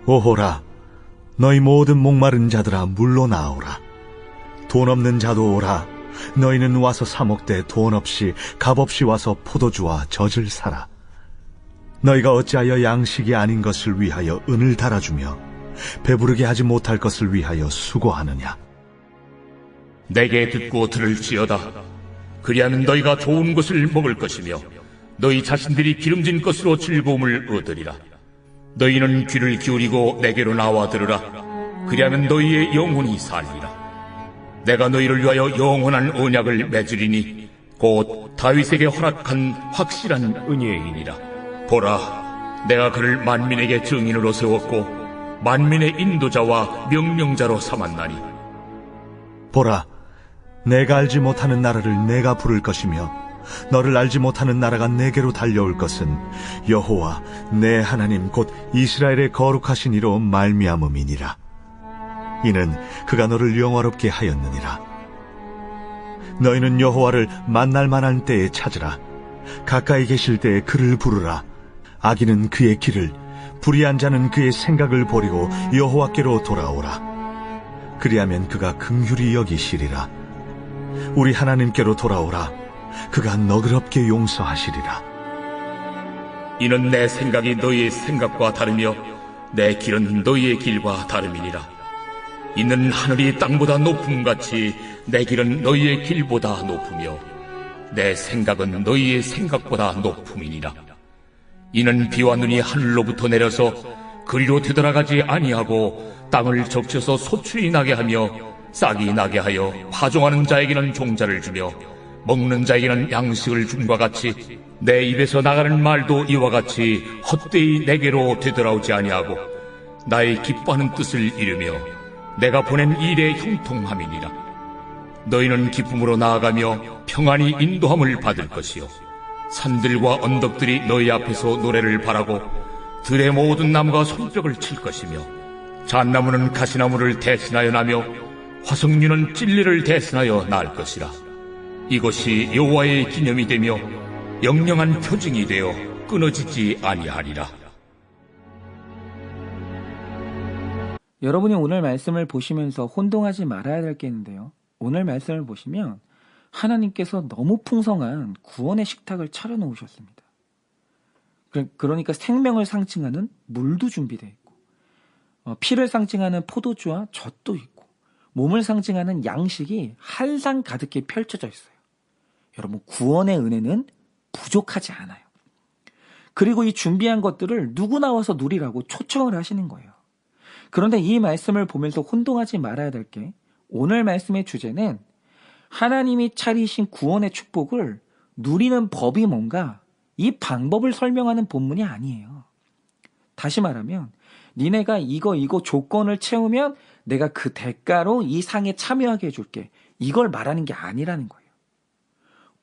오호라, 너희 모든 목마른 자들아 물로 나오라. 돈 없는 자도 오라. 너희는 와서 사 먹되 돈 없이 값없이 와서 포도주와 젖을 사라. 너희가 어찌하여 양식이 아닌 것을 위하여 은을 달아주며 배부르게 하지 못할 것을 위하여 수고하느냐. 내게 듣고 들을지어다. 그리하면 너희가 좋은 것을 먹을 것이며 너희 자신들이 기름진 것으로 즐거움을 얻으리라. 너희는 귀를 기울이고 내게로 나와 들으라. 그리하면 너희의 영혼이 살리라. 내가 너희를 위하여 영원한 언약을 맺으리니 곧 다윗에게 허락한 확실한 은혜이니라. 보라, 내가 그를 만민에게 증인으로 세웠고 만민의 인도자와 명령자로 삼았나니. 보라, 내가 알지 못하는 나라를 내가 부를 것이며 너를 알지 못하는 나라가 내게로 달려올 것은 여호와 내 하나님 곧 이스라엘의 거룩하신 이로 말미암음이니라. 이는 그가 너를 영화롭게 하였느니라. 너희는 여호와를 만날 만한 때에 찾으라. 가까이 계실 때에 그를 부르라. 악인은 그의 길을, 불의한 자는 그의 생각을 버리고 여호와께로 돌아오라. 그리하면 그가 긍휼히 여기시리라. 우리 하나님께로 돌아오라. 그가 너그럽게 용서하시리라. 이는 내 생각이 너희의 생각과 다르며 내 길은 너희의 길과 다름이니라. 이는 하늘이 땅보다 높음같이 내 길은 너희의 길보다 높으며 내 생각은 너희의 생각보다 높음이니라. 이는 비와 눈이 하늘로부터 내려서 그리로 되돌아가지 아니하고 땅을 적셔서 소출이 나게 하며 싹이 나게 하여 파종하는 자에게는 종자를 주며 먹는 자에게는 양식을 줌과 같이 내 입에서 나가는 말도 이와 같이 헛되이 내게로 되돌아오지 아니하고 나의 기뻐하는 뜻을 이루며 내가 보낸 일에 형통함이니라. 너희는 기쁨으로 나아가며 평안히 인도함을 받을 것이요 산들과 언덕들이 너희 앞에서 노래를 바라고 들의 모든 나무가 손뼉을 칠 것이며 잣나무는 가시나무를 대신하여 나며 화석류는 찔레를 대신하여 날 것이라. 이것이 여호와의 기념이 되며 영영한 표징이 되어 끊어지지 아니하리라. 여러분이 오늘 말씀을 보시면서 혼동하지 말아야 될 게 있는데요. 오늘 말씀을 보시면 하나님께서 너무 풍성한 구원의 식탁을 차려놓으셨습니다. 그러니까 생명을 상징하는 물도 준비되어 있고 피를 상징하는 포도주와 젖도 있고 몸을 상징하는 양식이 한상 가득히 펼쳐져 있어요. 여러분, 구원의 은혜는 부족하지 않아요. 그리고 이 준비한 것들을 누구나 와서 누리라고 초청을 하시는 거예요. 그런데 이 말씀을 보면서 혼동하지 말아야 될 게, 오늘 말씀의 주제는 하나님이 차리신 구원의 축복을 누리는 법이 뭔가, 이 방법을 설명하는 본문이 아니에요. 다시 말하면 니네가 이거 조건을 채우면 내가 그 대가로 이 상에 참여하게 해줄게, 이걸 말하는 게 아니라는 거예요.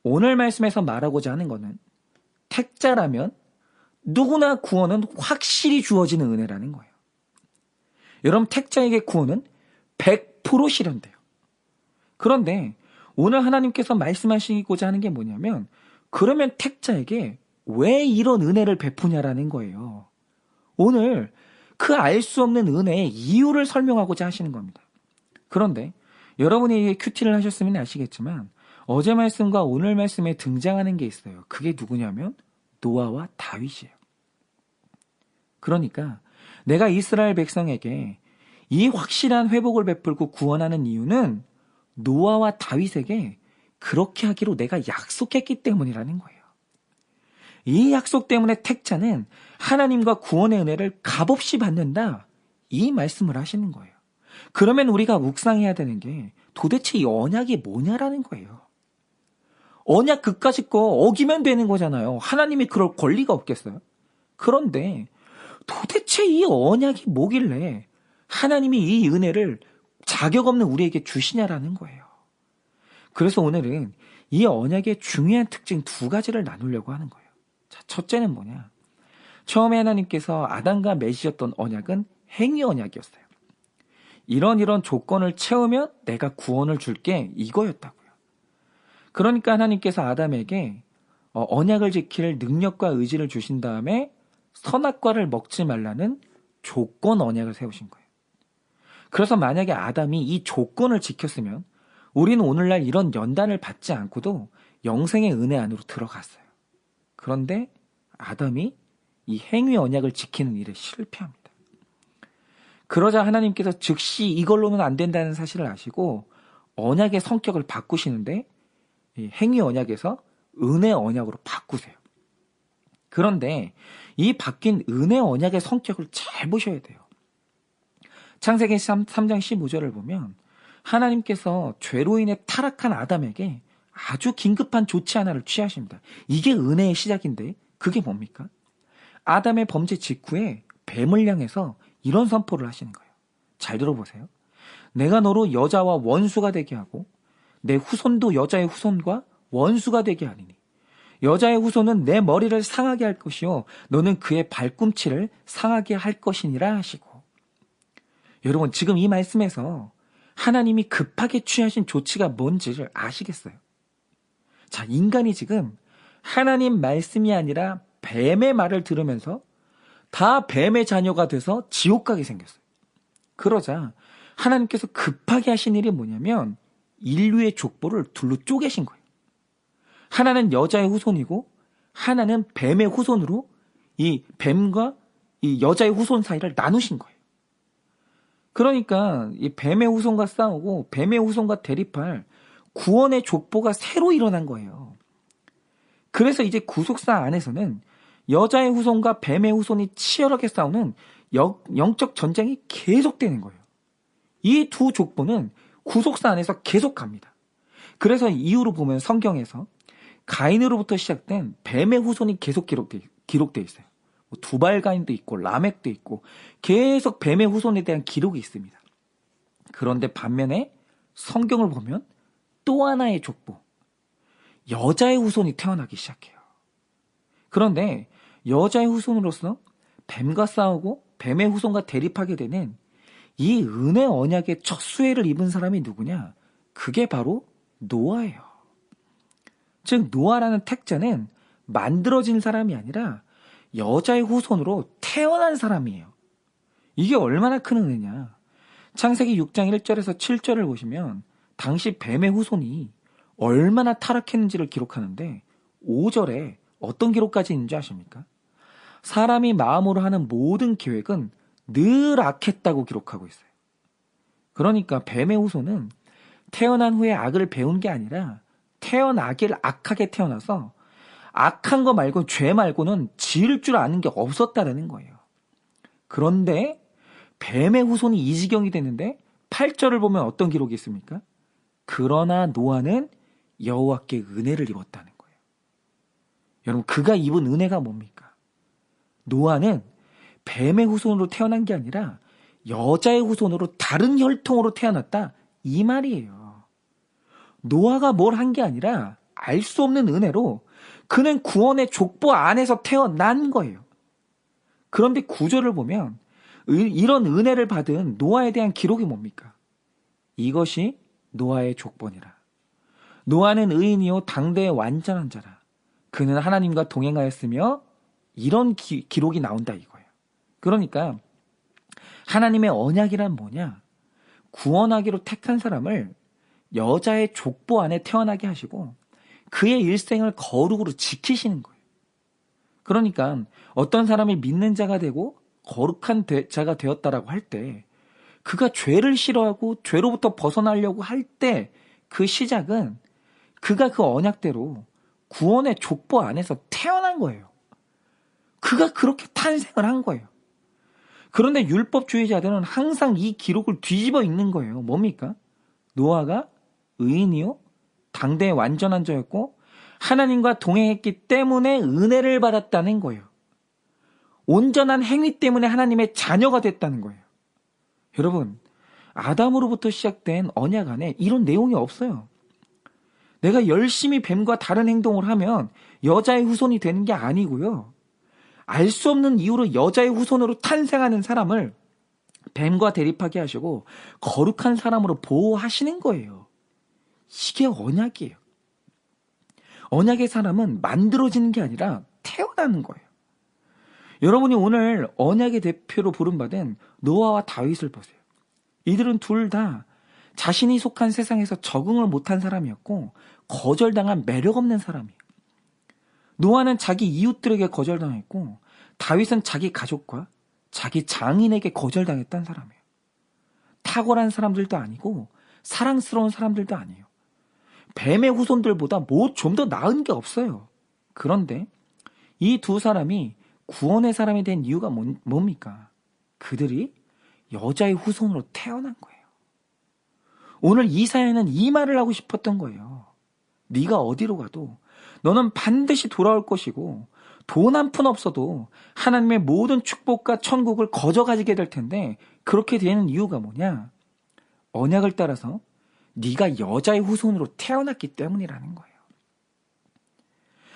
오늘 말씀에서 말하고자 하는 거는 택자라면 누구나 구원은 확실히 주어지는 은혜라는 거예요. 여러분, 택자에게 구원은 100% 실현돼요. 그런데 오늘 하나님께서 말씀하시고자 하는 게 뭐냐면, 그러면 택자에게 왜 이런 은혜를 베푸냐라는 거예요. 오늘 그 알 수 없는 은혜의 이유를 설명하고자 하시는 겁니다. 그런데 여러분이 큐티를 하셨으면 아시겠지만 어제 말씀과 오늘 말씀에 등장하는 게 있어요. 그게 누구냐면 노아와 다윗이에요. 그러니까 내가 이스라엘 백성에게 이 확실한 회복을 베풀고 구원하는 이유는 노아와 다윗에게 그렇게 하기로 내가 약속했기 때문이라는 거예요. 이 약속 때문에 택자는 하나님과 구원의 은혜를 값없이 받는다, 이 말씀을 하시는 거예요. 그러면 우리가 묵상해야 되는 게 도대체 이 언약이 뭐냐라는 거예요. 언약 그까짓 거 어기면 되는 거잖아요. 하나님이 그럴 권리가 없겠어요? 그런데 도대체 이 언약이 뭐길래 하나님이 이 은혜를 자격 없는 우리에게 주시냐라는 거예요. 그래서 오늘은 이 언약의 중요한 특징 두 가지를 나누려고 하는 거예요. 자, 첫째는 뭐냐? 처음에 하나님께서 아담과 맺으셨던 언약은 행위 언약이었어요. 이런 조건을 채우면 내가 구원을 줄게, 이거였다고요. 그러니까 하나님께서 아담에게 언약을 지킬 능력과 의지를 주신 다음에 선악과를 먹지 말라는 조건 언약을 세우신 거예요. 그래서 만약에 아담이 이 조건을 지켰으면 우리는 오늘날 이런 연단을 받지 않고도 영생의 은혜 안으로 들어갔어요. 그런데 아담이 이 행위 언약을 지키는 일에 실패합니다. 그러자 하나님께서 즉시 이걸로는 안 된다는 사실을 아시고 언약의 성격을 바꾸시는데 이 행위 언약에서 은혜 언약으로 바꾸세요. 그런데 이 바뀐 은혜 언약의 성격을 잘 보셔야 돼요. 창세기 3장 15절을 보면 하나님께서 죄로 인해 타락한 아담에게 아주 긴급한 조치 하나를 취하십니다. 이게 은혜의 시작인데 그게 뭡니까? 아담의 범죄 직후에 뱀을 향해서 이런 선포를 하시는 거예요. 잘 들어보세요. 내가 너로 여자와 원수가 되게 하고 내 후손도 여자의 후손과 원수가 되게 하리니 여자의 후손은 내 머리를 상하게 할 것이요 너는 그의 발꿈치를 상하게 할 것이니라 하시고. 여러분 지금 이 말씀에서 하나님이 급하게 취하신 조치가 뭔지를 아시겠어요? 자, 인간이 지금 하나님 말씀이 아니라 뱀의 말을 들으면서 다 뱀의 자녀가 돼서 지옥 가게 생겼어요. 그러자 하나님께서 급하게 하신 일이 뭐냐면 인류의 족보를 둘로 쪼개신 거예요. 하나는 여자의 후손이고 하나는 뱀의 후손으로 이 뱀과 이 여자의 후손 사이를 나누신 거예요. 그러니까 이 뱀의 후손과 싸우고 뱀의 후손과 대립할 구원의 족보가 새로 일어난 거예요. 그래서 이제 구속사 안에서는 여자의 후손과 뱀의 후손이 치열하게 싸우는 영적 전쟁이 계속되는 거예요. 이 두 족보는 구속사 안에서 계속 갑니다. 그래서 이후로 보면 성경에서 가인으로부터 시작된 뱀의 후손이 계속 기록되어 있어요. 두발가인도 있고 라멕도 있고 계속 뱀의 후손에 대한 기록이 있습니다. 그런데 반면에 성경을 보면 또 하나의 족보, 여자의 후손이 태어나기 시작해요. 그런데 여자의 후손으로서 뱀과 싸우고 뱀의 후손과 대립하게 되는 이 은혜 언약의 첫 수혜를 입은 사람이 누구냐? 그게 바로 노아예요. 즉 노아라는 택자는 만들어진 사람이 아니라 여자의 후손으로 태어난 사람이에요. 이게 얼마나 큰 은혜냐. 창세기 6장 1절에서 7절을 보시면 당시 뱀의 후손이 얼마나 타락했는지를 기록하는데 5절에 어떤 기록까지 있는지 아십니까? 사람이 마음으로 하는 모든 계획은 늘 악했다고 기록하고 있어요. 그러니까 뱀의 후손은 태어난 후에 악을 배운 게 아니라 태어나길 악하게 태어나서 악한 거 말고 죄 말고는 지을 줄 아는 게 없었다는 거예요. 그런데 뱀의 후손이 이 지경이 되는데 8절을 보면 어떤 기록이 있습니까? 그러나 노아는 여호와께 은혜를 입었다는 거예요. 여러분 그가 입은 은혜가 뭡니까? 노아는 뱀의 후손으로 태어난 게 아니라 여자의 후손으로 다른 혈통으로 태어났다 이 말이에요. 노아가 뭘 한 게 아니라 알 수 없는 은혜로 그는 구원의 족보 안에서 태어난 거예요. 그런데 구절을 보면 이런 은혜를 받은 노아에 대한 기록이 뭡니까? 이것이 노아의 족보니라. 노아는 의인이요 당대의 완전한 자라. 그는 하나님과 동행하였으며 이런 기록이 나온다 이거예요. 그러니까 하나님의 언약이란 뭐냐? 구원하기로 택한 사람을 여자의 족보 안에 태어나게 하시고 그의 일생을 거룩으로 지키시는 거예요. 그러니까 어떤 사람이 믿는 자가 되고 거룩한 자가 되었다라고 할 때 그가 죄를 싫어하고 죄로부터 벗어나려고 할 때 그 시작은 그가 그 언약대로 구원의 족보 안에서 태어난 거예요. 그가 그렇게 탄생을 한 거예요. 그런데 율법주의자들은 항상 이 기록을 뒤집어 읽는 거예요. 뭡니까? 노아가 의인이요 당대의 완전한 자였고 하나님과 동행했기 때문에 은혜를 받았다는 거예요. 온전한 행위 때문에 하나님의 자녀가 됐다는 거예요. 여러분, 아담으로부터 시작된 언약 안에 이런 내용이 없어요. 내가 열심히 뱀과 다른 행동을 하면 여자의 후손이 되는 게 아니고요. 알 수 없는 이유로 여자의 후손으로 탄생하는 사람을 뱀과 대립하게 하시고 거룩한 사람으로 보호하시는 거예요. 이게 언약이에요. 언약의 사람은 만들어지는 게 아니라 태어나는 거예요. 여러분이 오늘 언약의 대표로 부름받은 노아와 다윗을 보세요. 이들은 둘 다 자신이 속한 세상에서 적응을 못한 사람이었고 거절당한 매력 없는 사람이에요. 노아는 자기 이웃들에게 거절당했고 다윗은 자기 가족과 자기 장인에게 거절당했던 사람이에요. 탁월한 사람들도 아니고 사랑스러운 사람들도 아니에요. 뱀의 후손들보다 뭐 좀 더 나은 게 없어요. 그런데 이 두 사람이 구원의 사람이 된 이유가 뭡니까? 그들이 여자의 후손으로 태어난 거예요. 오늘 이 사연은 이 말을 하고 싶었던 거예요. 네가 어디로 가도 너는 반드시 돌아올 것이고 돈 한 푼 없어도 하나님의 모든 축복과 천국을 거저가지게 될 텐데 그렇게 되는 이유가 뭐냐? 언약을 따라서 네가 여자의 후손으로 태어났기 때문이라는 거예요.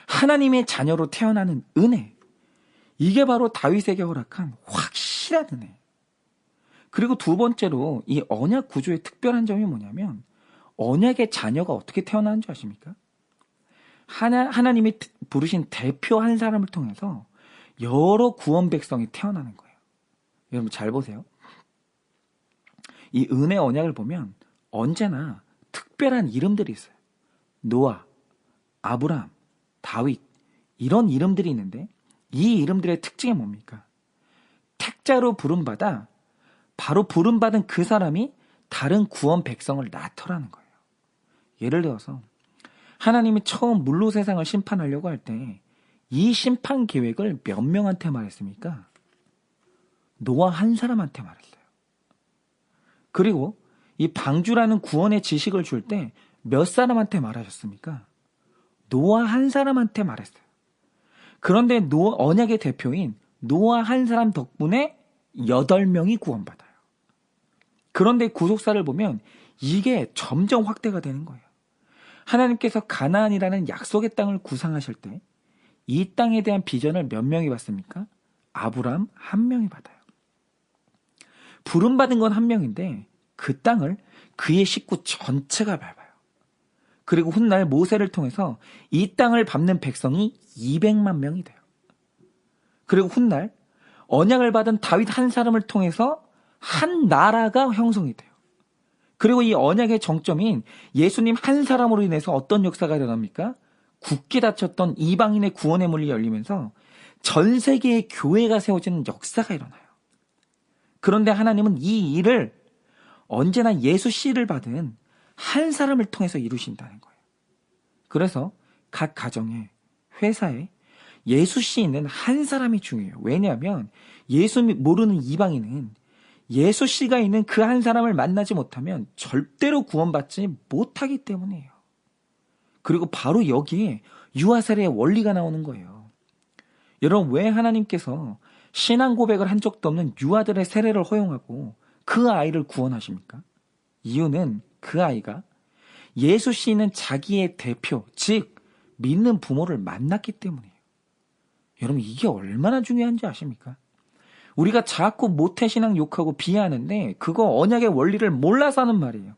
하나님의 자녀로 태어나는 은혜. 이게 바로 다윗에게 허락한 확실한 은혜. 그리고 두 번째로 이 언약 구조의 특별한 점이 뭐냐면 언약의 자녀가 어떻게 태어나는 줄 아십니까? 하나님이 부르신 대표 한 사람을 통해서 여러 구원 백성이 태어나는 거예요. 여러분 잘 보세요. 이 은혜 언약을 보면 언제나 특별한 이름들이 있어요. 노아, 아브라함, 다윗 이런 이름들이 있는데 이 이름들의 특징이 뭡니까? 택자로 부름받아 바로 부름받은 그 사람이 다른 구원 백성을 낳더라는 거예요. 예를 들어서 하나님이 처음 물로 세상을 심판하려고 할 때 이 심판 계획을 몇 명한테 말했습니까? 노아 한 사람한테 말했어요. 그리고 이 방주라는 구원의 지식을 줄 때 몇 사람한테 말하셨습니까? 노아 한 사람한테 말했어요. 그런데 언약의 대표인 노아 한 사람 덕분에 8명이 구원받아요. 그런데 구속사를 보면 이게 점점 확대가 되는 거예요. 하나님께서 가나안이라는 약속의 땅을 구상하실 때 이 땅에 대한 비전을 몇 명이 받습니까? 아브라함 한 명이 받아요. 부름받은 건 한 명인데 그 땅을 그의 식구 전체가 밟아요. 그리고 훗날 모세를 통해서 이 땅을 밟는 백성이 200만 명이 돼요. 그리고 훗날 언약을 받은 다윗 한 사람을 통해서 한 나라가 형성이 돼요. 그리고 이 언약의 정점인 예수님 한 사람으로 인해서 어떤 역사가 일어납니까? 굳게 닫혔던 이방인의 구원의 문이 열리면서 전 세계의 교회가 세워지는 역사가 일어나요. 그런데 하나님은 이 일을 언제나 예수 씨를 받은 한 사람을 통해서 이루신다는 거예요. 그래서 각 가정에, 회사에 예수 씨 있는 한 사람이 중요해요. 왜냐하면 예수 모르는 이방인은 예수 씨가 있는 그 한 사람을 만나지 못하면 절대로 구원받지 못하기 때문이에요. 그리고 바로 여기에 유아세례의 원리가 나오는 거예요. 여러분 왜 하나님께서 신앙 고백을 한 적도 없는 유아들의 세례를 허용하고 그 아이를 구원하십니까? 이유는 그 아이가 예수 씨 있는 자기의 대표, 즉 믿는 부모를 만났기 때문이에요. 여러분 이게 얼마나 중요한지 아십니까? 우리가 자꾸 모태신앙 욕하고 비하하는데 그거 언약의 원리를 몰라서 하는 말이에요.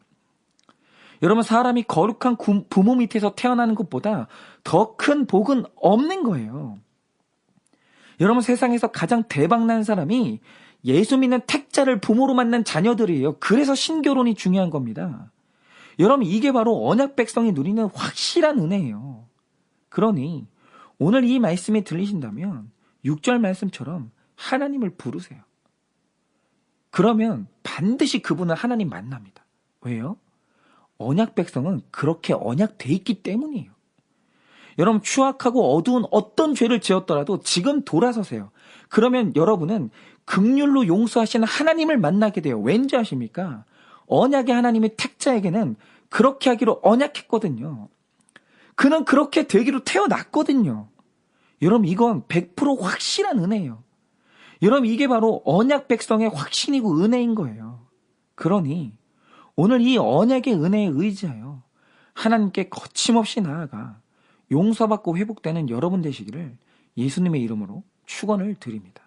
여러분 사람이 거룩한 부모 밑에서 태어나는 것보다 더 큰 복은 없는 거예요. 여러분 세상에서 가장 대박난 사람이 예수 믿는 택자를 부모로 만난 자녀들이에요. 그래서 신결혼이 중요한 겁니다. 여러분 이게 바로 언약 백성이 누리는 확실한 은혜예요. 그러니 오늘 이 말씀이 들리신다면 6절 말씀처럼 하나님을 부르세요. 그러면 반드시 그분은 하나님 만납니다. 왜요? 언약 백성은 그렇게 언약돼 있기 때문이에요. 여러분 추악하고 어두운 어떤 죄를 지었더라도 지금 돌아서세요. 그러면 여러분은 긍휼로 용서하시는 하나님을 만나게 돼요. 왠지 아십니까? 언약의 하나님의 택자에게는 그렇게 하기로 언약했거든요. 그는 그렇게 되기로 태어났거든요. 여러분 이건 100% 확실한 은혜예요. 여러분 이게 바로 언약 백성의 확신이고 은혜인 거예요. 그러니 오늘 이 언약의 은혜에 의지하여 하나님께 거침없이 나아가 용서받고 회복되는 여러분 되시기를 예수님의 이름으로 축원을 드립니다.